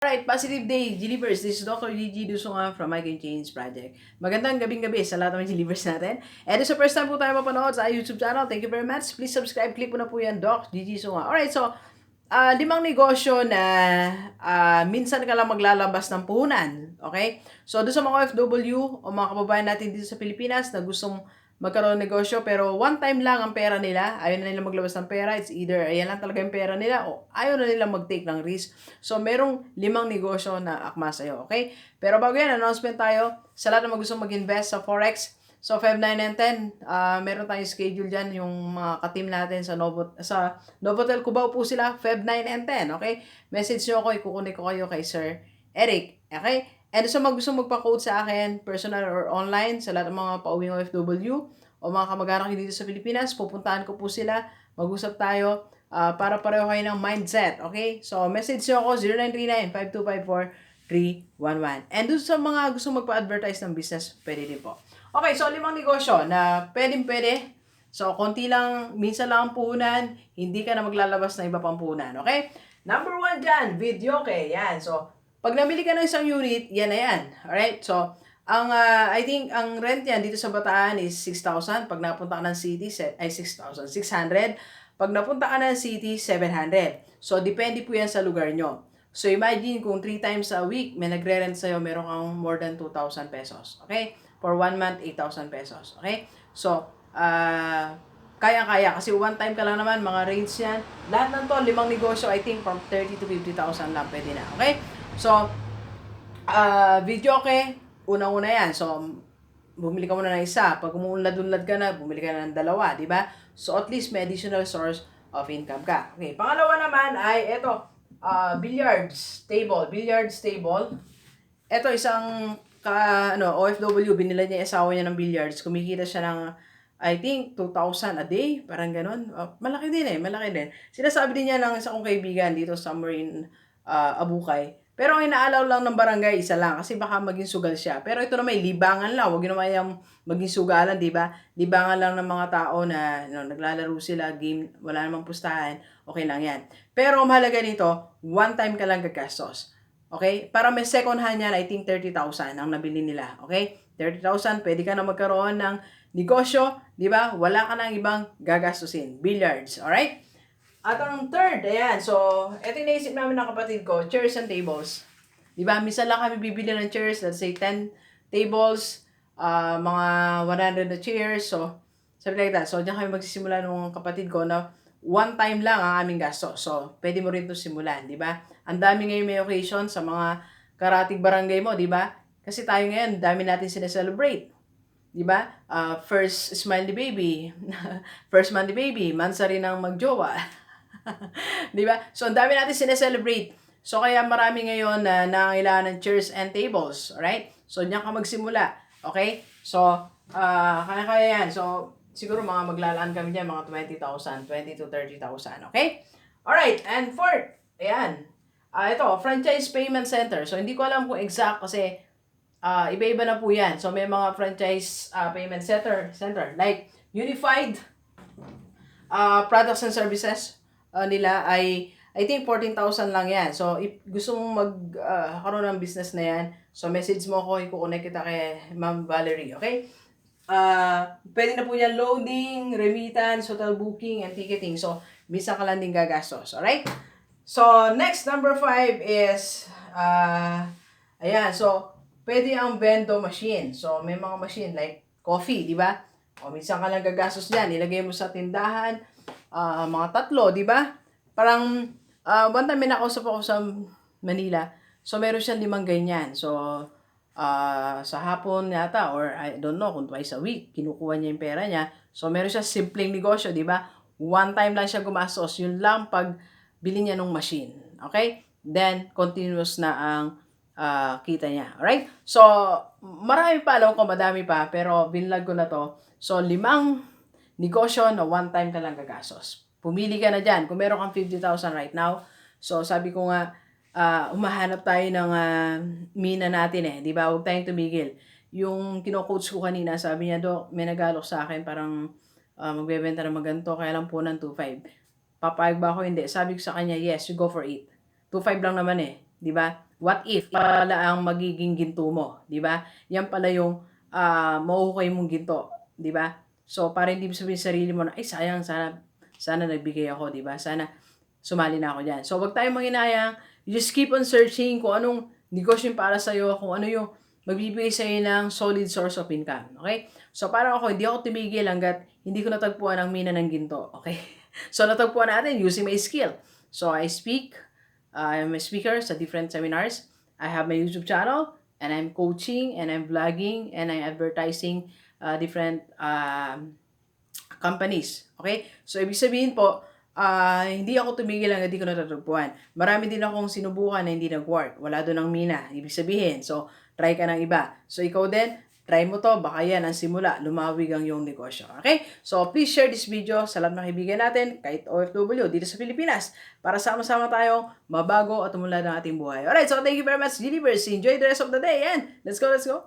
Alright, positive day, Gilivers. This is Dr. Gigi Dusunga from I Can Change Project. Magandang gabing-gabi sa lahat ng Gilivers natin. And sa first time po tayo mapanood sa YouTube channel, thank you very much. Please subscribe, click mo na po yan, Doc Gigi Sunga. Alright, so, limang negosyo na minsan ka lang maglalabas ng puhunan. Okay? So, doon sa mga OFW o mga kababayan natin dito sa Pilipinas na gustong magkaroon ng negosyo pero one time lang ang pera nila, ayaw na nila maglabas ng pera, it's either ayan lang talaga yung pera nila o ayaw na nila mag-take ng risk. So, merong limang negosyo na akma sa'yo, okay? Pero bago yan, announcement tayo sa lahat na gustong mag-invest sa Forex. So, Feb 9 and 10, meron tayong schedule dyan, yung mga ka-team natin sa Novotel Cubao po sila, Feb 9 and 10, okay? Message nyo ako, ikukunik ko kayo kay Sir Eric, okay? And sa mga gusto magpa-quote sa akin, personal or online, sa lahat ng mga pauwing OFW o mga kamag-anak dito sa Pilipinas, pupuntahan ko po sila, mag-usap tayo para pareho kayo ng mindset, okay? So, message nyo ako, 0939-5254-311. And doon sa mga gusto magpa-advertise ng business, pwede din po. Okay, so limang negosyo na pwede. So, konti lang, minsan lang ang puhunan, hindi ka na maglalabas na iba pang puhunan, okay? Number 1 dyan, video, okay, yan. So, pag namili ka ng isang unit, yan na yan. Alright? So, I think, ang rent yan dito sa Bataan is 6,000. Pag napunta ka ng city, ay 6,000. 600. Pag napunta ka ng city, 700. So, depende po yan sa lugar nyo. So, imagine kung 3 times a week, may nagre-rent sa'yo, meron kang more than 2,000 pesos. Okay? For 1 month, 8,000 pesos. Okay? So, kaya-kaya. Kasi one time ka lang naman, mga range yan. Lahat ng to, limang negosyo, I think from 30 to 50,000 lang pwede na. Okay? So, video okay, unang-una yan. So, bumili ka muna ng isa. Pag umuunlad-unlad ka na, bumili ka na ng dalawa, di ba? So, at least may additional source of income ka. Okay, pangalawa naman ay ito, billiards table. Ito isang OFW, binila niya yung asawa niya ng billiards. Kumikita siya ng I think 2,000 a day, parang ganun. Malaki din. Sinasabi din niya ng isa kong kaibigan dito somewhere in Abukay. Pero ang inaalaw lang ng barangay, isa lang. Kasi baka maging sugal siya. Pero ito naman, libangan lang. Huwag yun naman yung maging sugalan, di ba? Libangan lang ng mga tao na naglalaro sila, game, wala namang pustahan. Okay lang yan. Pero ang mahalaga nito, one time ka lang gagastos. Okay? Para may second hand yan, I think 30,000 ang nabili nila. Okay? 30,000, pwede ka na magkaroon ng negosyo, di ba? Wala ka nang ibang gagastusin. Billiards, alright? At ang third, ayan, so, ito yung naisip namin ng kapatid ko, chairs and tables. Di ba? Minsan lang kami bibili ng chairs, let's say 10 tables, mga 100 na chairs, so, sabi like that. So, diyan kami magsisimula ng kapatid ko na one time lang ang aming gasto. So, pwede mo rin ito simulan, di ba? Ang dami ngayon may occasion sa mga karatig barangay mo, di ba? Kasi tayo ngayon, dami natin sineselebrate. Di ba? First smile ni baby, first month ni baby, mansari ng magjowa. Di ba? So, ang dami natin sineselebrate. So, kaya marami ngayon na nangangailangan ng chairs and tables. Alright? So, diyan ka magsimula. Okay? So, kaya yan. So, siguro mga maglalaan kami dyan, mga 20,000, 20 to 30,000. Okay? Alright. And fourth, ayan. Ito, franchise payment center. So, hindi ko alam kung exact kasi iba-iba na po yan. So, may mga franchise payment center. Like, Unified Products and Services nila ay I think 14,000 lang yan. So, if gusto mong magkaroon ng business na yan, so message mo ako, i-connect kita kay Ma'am Valerie, okay? Pwede na po yan loading, remittance, hotel booking, and ticketing. So, minsan ka lang din gagastos, alright? So, next, number 5 is, ayan, so, pwede ang vendo machine. So, may mga machine like coffee, di ba? O, minsan ka lang gagastos dyan, ilagay mo sa tindahan, mga 3, di ba? Parang, one time may nakausap ako sa Manila. So, meron siyang 5 ganyan. So, sa hapon yata, or I don't know, kung twice a week, kinukuha niya yung pera niya. So, meron siya simpleng negosyo, di ba? One time lang siya gumastos. Yun lang pag bili niya ng machine. Okay? Then, continuous na ang kita niya. Alright? So, marami pa, alam ko madami pa, pero binlag ko na to. So, 5 negosyo na one time ka lang gagastos. Pumili ka na dyan. Kung meron kang 50,000 right now, so sabi ko nga, umahanap tayo ng mina natin eh. Di ba? Huwag tayong tumigil. Yung kino-coach ko kanina, sabi niya, Dok, may nagalok sa akin, parang magbebenta ng maganto, kaya lang po ng 2.5. Papayag ba ako? Hindi. Sabi ko sa kanya, yes, you go for it. 2.5 lang naman eh. Di ba? what if pala ang magiging ginto mo, di ba? Yan pala yung mahuhukay mong ginto, di ba? So, para hindi mo sabihin sa sarili mo na, ay sayang, sana nagbigay ako, di ba? Sana sumali na ako dyan. So, wag tayong manghinayang. You just keep on searching kung anong negosyo yung para sa'yo, kung ano yung magbibigay sa'yo ng solid source of income. Okay? So, parang ako, hindi ako tumigil hanggat hindi ko natagpuan ang mina ng ginto. Okay? So, natagpuan natin using my skill. So, I speak. I'm a speaker sa different seminars. I have my YouTube channel, and I'm coaching, and I'm vlogging, and I'm advertising different companies. Okay? So, ibig sabihin po, hindi ako tumigil hanggang hindi ko natutugpuan. Marami din akong sinubukan na hindi nag-work. Wala doon ang mina. Ibig sabihin, so, try ka ng iba. So, ikaw din, try mo to. Baka yan ang simula. Lumawig ang iyong negosyo. Okay? So, please share this video sa lahat ng kaibigan natin, kahit OFW, dito sa Pilipinas, para sama-sama tayong mabago at umunlad ng ating buhay. Alright, so thank you very much, Universe. Enjoy the rest of the day, and let's go, let's go!